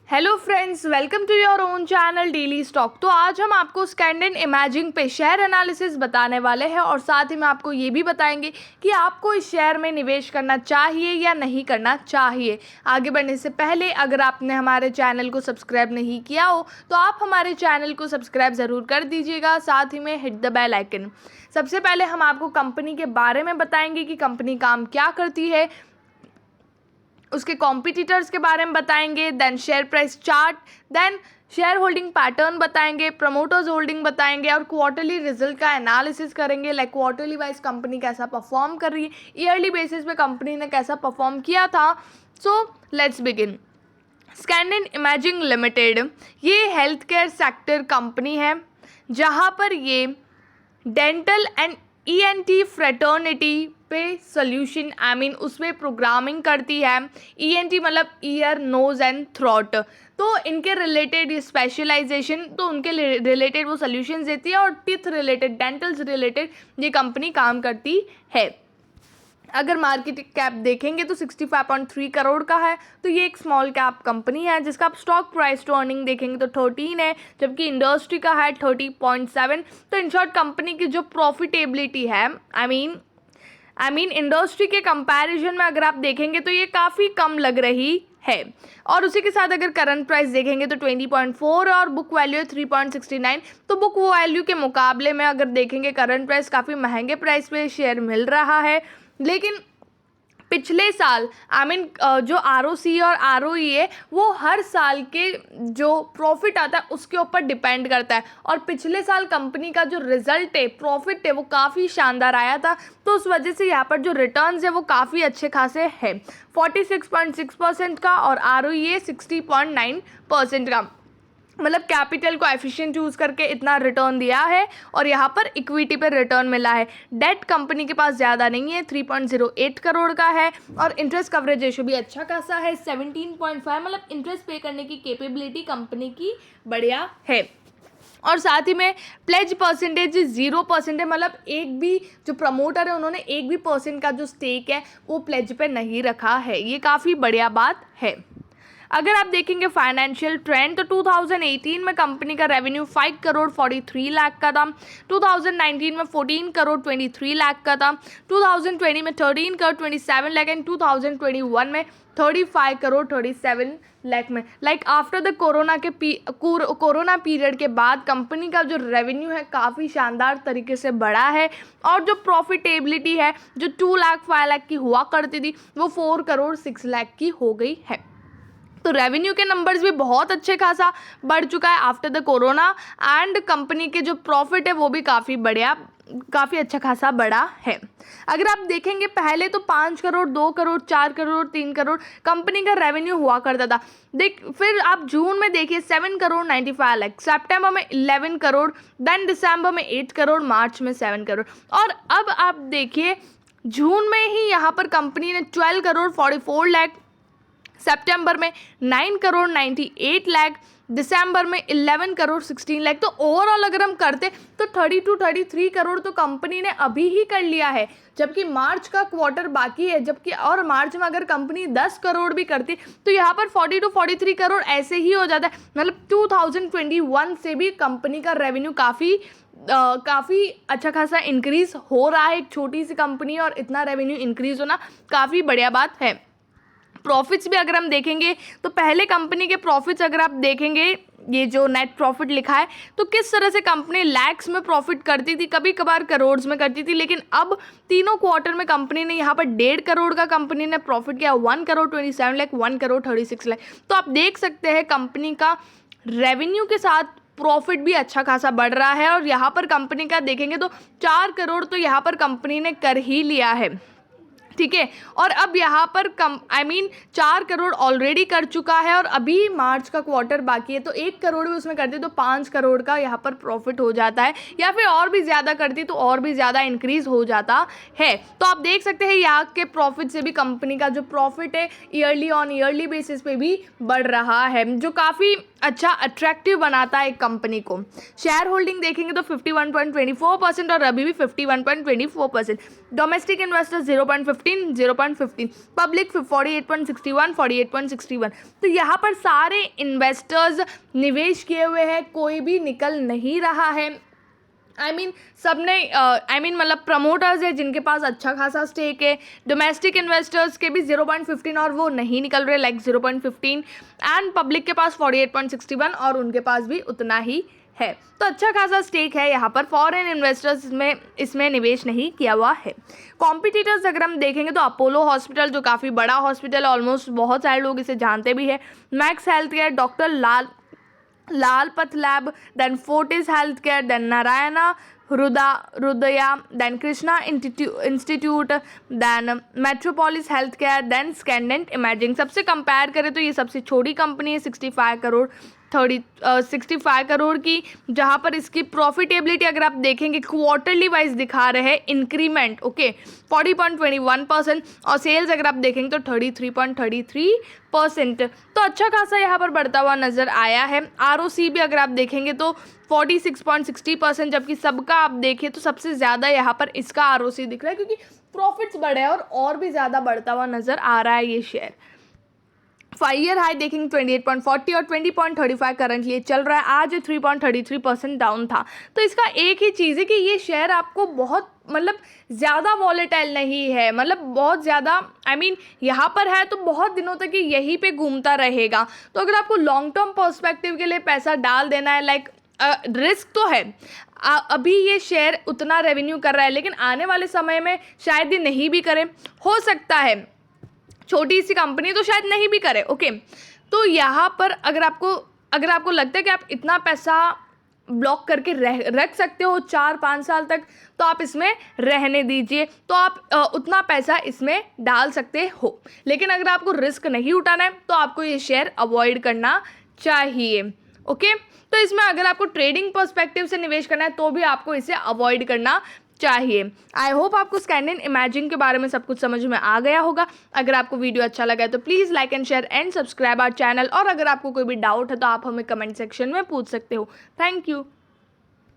Hello friends, welcome to your own channel daily stock. तो आज हम आपको स्कैंडिन इमेजिंग पे शेयर एनालिसिस बताने वाले हैं और साथ ही में आपको ये भी बताएंगे कि आपको इस शेयर में निवेश करना चाहिए या नहीं करना चाहिए। आगे बढ़ने से पहले अगर आपने हमारे चैनल को सब्सक्राइब नहीं किया हो तो आप हमारे चैनल को सब्सक्राइब ज़रूर कर दीजिएगा, साथ ही में हिट द बेल आइकन। सबसे पहले हम आपको कंपनी के बारे में बताएंगे कि कंपनी काम क्या करती है, उसके कॉम्पिटिटर्स के बारे में बताएंगे, then share price chart, then share holding pattern बताएंगे, प्रमोटर्स होल्डिंग बताएंगे और क्वार्टरली रिजल्ट का एनालिसिस करेंगे। लाइक क्वार्टरली वाइज कंपनी कैसा परफॉर्म कर रही है, ईयरली बेसिस पे कंपनी ने कैसा परफॉर्म किया था। So let's begin. Scandent Imaging Limited ये हेल्थ केयर सेक्टर कंपनी है जहाँ पर ये डेंटल एंड ENT फ्रेटर्निटी पे सोल्यूशन उसमें प्रोग्रामिंग करती है। ENT मतलब ईयर, नोज़ एंड थ्रोट। तो इनके रिलेटेड स्पेशलाइजेशन, तो उनके रिलेटेड वो सोल्यूशंस देती है और टीथ रिलेटेड, डेंटल्स रिलेटेड ये कंपनी काम करती है। अगर मार्केट कैप देखेंगे तो 65.3 करोड़ का है। तो ये एक स्मॉल कैप कंपनी है जिसका आप स्टॉक प्राइस टू अर्निंग देखेंगे तो 13 है, जबकि इंडस्ट्री का है 30.7। तो इन शॉर्ट कंपनी की जो प्रॉफिटेबिलिटी है आई मीन इंडस्ट्री के कंपैरिजन में अगर आप देखेंगे तो ये काफ़ी कम लग रही है। और उसी के साथ अगर करंट प्राइस देखेंगे तो 20.4 और बुक वैल्यू है 3.69। तो बुक वैल्यू के मुकाबले में अगर देखेंगे करंट प्राइस काफ़ी महंगे प्राइस पे शेयर मिल रहा है। लेकिन पिछले साल जो ROC और ROE है वो हर साल के जो प्रॉफिट आता है उसके ऊपर डिपेंड करता है। और पिछले साल कंपनी का जो रिजल्ट है, प्रॉफिट है, वो काफ़ी शानदार आया था। तो उस वजह से यहाँ पर जो रिटर्न्स है वो काफ़ी अच्छे खासे है, 46.6% का और ROE 60.9% का। मतलब कैपिटल को एफिशिएंट यूज़ करके इतना रिटर्न दिया है और यहाँ पर इक्विटी पर रिटर्न मिला है। डेट कंपनी के पास ज़्यादा नहीं है, 3.08 करोड़ का है और इंटरेस्ट कवरेज रेशो भी अच्छा खासा है, 17.5। मतलब इंटरेस्ट पे करने की कैपेबिलिटी कंपनी की बढ़िया है। और साथ ही में प्लेज परसेंटेज 0% है, मतलब एक भी जो प्रमोटर है उन्होंने एक भी परसेंट का जो स्टेक है वो प्लेज पे नहीं रखा है। ये काफ़ी बढ़िया बात है। अगर आप देखेंगे फाइनेंशियल ट्रेंड तो 2018 में कंपनी का रेवेन्यू 5 करोड़ 43 लाख का था, 2019 में 14 करोड़ 23 लाख का था, 2020 में 13 करोड़ 27 लाख एंड 2021 में 35 करोड़ 37 लाख में। Like after the corona period के बाद कंपनी का जो रेवेन्यू है काफ़ी शानदार तरीके से बढ़ा है और जो प्रॉफिटेबिलिटी है जो 2 लाख 5 लाख की हुआ करती थी वो 4 करोड़ 6 लाख की हो गई है। तो रेवेन्यू के नंबर्स भी बहुत अच्छे खासा बढ़ चुका है after the corona and company के जो प्रॉफिट है वो भी काफ़ी अच्छा खासा बढ़ा है। अगर आप देखेंगे पहले तो 5 करोड़ 2 करोड़ 4 करोड़ 3 करोड़ कंपनी का रेवेन्यू हुआ करता था। फिर आप जून में देखिए 7 करोड़ 95 लाख, सितंबर में 11 करोड़, देन दिसंबर में 8 करोड़, मार्च में 7 करोड़ और अब आप देखिए जून में ही यहाँ पर कंपनी ने 12 करोड़ 44 लाख, सितंबर में 9 करोड़ 98 लाख, दिसंबर में 11 करोड़ 16 लाख। तो ओवरऑल अगर हम करते तो 33 करोड़ तो कंपनी ने अभी ही कर लिया है, जबकि मार्च का क्वार्टर बाकी है। और मार्च में अगर कंपनी 10 करोड़ भी करती तो यहाँ पर 43 करोड़ ऐसे ही हो जाता है। मतलब 2021 से भी कंपनी का रेवेन्यू काफ़ी अच्छा खासा इंक्रीज हो रहा है। एक छोटी सी कंपनी और इतना रेवेन्यू इंक्रीज होना काफ़ी बढ़िया बात है। प्रॉफिट्स भी अगर हम देखेंगे तो पहले कंपनी के प्रॉफिट्स अगर आप देखेंगे, ये जो नेट प्रॉफिट लिखा है तो किस तरह से कंपनी लैक्स में प्रॉफिट करती थी, कभी कभार करोड़ में करती थी। लेकिन अब तीनों क्वार्टर में कंपनी ने यहाँ पर 1.5 करोड़ का कंपनी ने प्रॉफिट किया, 1 करोड़ 27 लाख, 1 करोड़ 36 लाख। तो आप देख सकते हैं कंपनी का रेवेन्यू के साथ प्रॉफिट भी अच्छा खासा बढ़ रहा है। और यहाँ पर कंपनी का देखेंगे तो 4 करोड़ तो यहाँ पर कंपनी ने कर ही लिया है, ठीक है। और अब यहाँ पर 4 करोड़ ऑलरेडी कर चुका है और अभी मार्च का क्वार्टर बाकी है। तो 1 करोड़ भी उसमें करती तो 5 करोड़ का यहाँ पर प्रॉफिट हो जाता है, या फिर और भी ज़्यादा करती तो और भी ज़्यादा इंक्रीज हो जाता है। तो आप देख सकते हैं यहाँ के प्रॉफिट से भी कंपनी का जो प्रॉफिट है ईयरली ऑन ईयरली बेसिस पे भी बढ़ रहा है, जो काफ़ी अच्छा अट्रैक्टिव बनाता है एक कंपनी को। शेयर होल्डिंग देखेंगे तो 51.24% और अभी भी 51.24%। Domestic investors 0.15, 0.15, public 48.61, 48.61। तो यहाँ पर सारे इन्वेस्टर्स निवेश किए हुए हैं, कोई भी निकल नहीं रहा है। सबने मतलब प्रमोटर्स है जिनके पास अच्छा खासा स्टेक है। डोमेस्टिक इन्वेस्टर्स के भी 0.15 और वो नहीं निकल रहे, लाइक 0.15। एंड पब्लिक के पास 48.61 और उनके पास भी उतना ही है। तो अच्छा खासा स्टेक है यहाँ पर। फॉरेन इन्वेस्टर्स में इसमें निवेश नहीं किया हुआ है। कॉम्पिटिटर्स अगर हम देखेंगे तो अपोलो हॉस्पिटल जो काफ़ी बड़ा हॉस्पिटल है, ऑलमोस्ट बहुत सारे लोग इसे जानते भी है। Max Health Care, doctor Lal PathLab, then Fortis Health Care, then Narayana Hridaya, then Krishna Institute, then Metropolis Health Care, then Scandent Imaging. सबसे कंपेयर करें तो ये सबसे छोटी कंपनी है, 65 करोड़ की, जहाँ पर इसकी प्रॉफिटेबिलिटी अगर आप देखेंगे क्वार्टरली वाइज दिखा रहे हैं इंक्रीमेंट, ओके, 40.21%। और सेल्स अगर आप देखेंगे तो 33.33%। तो अच्छा खासा यहाँ पर बढ़ता हुआ नज़र आया है। ROC भी अगर आप देखेंगे तो 46.60%, जबकि सबका आप देखें तो सबसे ज़्यादा यहाँ पर इसका ROC दिख रहा है, क्योंकि प्रॉफिट्स बढ़े हैं और भी ज़्यादा बढ़ता हुआ नज़र आ रहा है ये शेयर। 5 ईयर हाई देखेंगे 28.40 और 20.35 करंटली चल रहा है। आज 3.33% डाउन था। तो इसका एक ही चीज़ है कि ये शेयर आपको बहुत ज़्यादा वॉलेटाइल नहीं है, बहुत ज़्यादा यहाँ पर है तो बहुत दिनों तक ये यहीं पे घूमता रहेगा। तो अगर आपको लॉन्ग टर्म पर्सपेक्टिव के लिए पैसा डाल देना है, लाइक रिस्क तो है, अभी ये शेयर उतना रेवेन्यू कर रहा है, लेकिन आने वाले समय में शायद ये नहीं भी करे, हो सकता है छोटी सी कंपनी तो शायद नहीं भी करे, ओके। तो यहाँ पर अगर आपको लगता है कि आप इतना पैसा ब्लॉक करके रख सकते हो 4-5 साल तक, तो आप इसमें रहने दीजिए, तो आप उतना पैसा इसमें डाल सकते हो। लेकिन अगर आपको रिस्क नहीं उठाना है तो आपको ये शेयर अवॉइड करना चाहिए, ओके। तो इसमें अगर आपको ट्रेडिंग पर्सपेक्टिव से निवेश करना है तो भी आपको इसे अवॉइड करना चाहिए। आई होप आपको स्कैंडिन इमेजिंग के बारे में सब कुछ समझ में आ गया होगा। अगर आपको वीडियो अच्छा लगा है तो please like and share and subscribe our channel. और अगर आपको कोई भी डाउट है तो आप हमें कमेंट सेक्शन में पूछ सकते हो। Thank you.